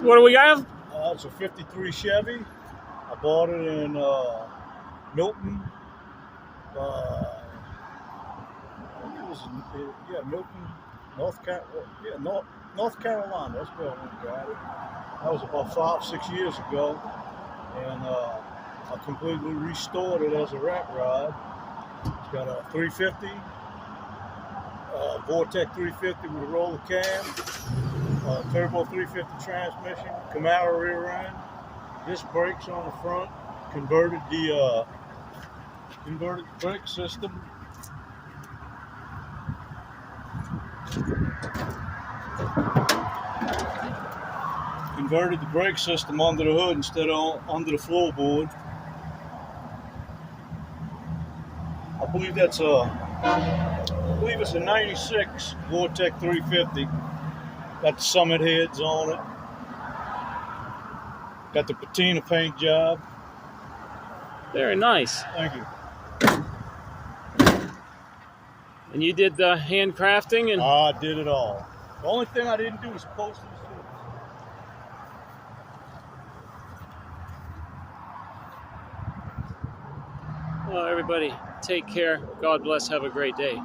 What do we have? It's a '53 Chevy. I bought it in Milton. I think it was Milton, North Carolina. North Carolina. That's where I went and got it. That was about 5-6 years ago, and I completely restored it as a rat rod. It's got a 350, Vortec 350 with a roller cam, turbo 350 transmission, Camaro rear end, disc brakes on the front, converted the brake system. Converted the brake system under the hood instead of under the floorboard. I believe it's a '96 Vortec 350. Got the Summit heads on it. Got the patina paint job. Very nice. Thank you. And you did the handcrafting and I did it all. The only thing I didn't do was post the suit. well, everybody, take care. God bless. Have a great day.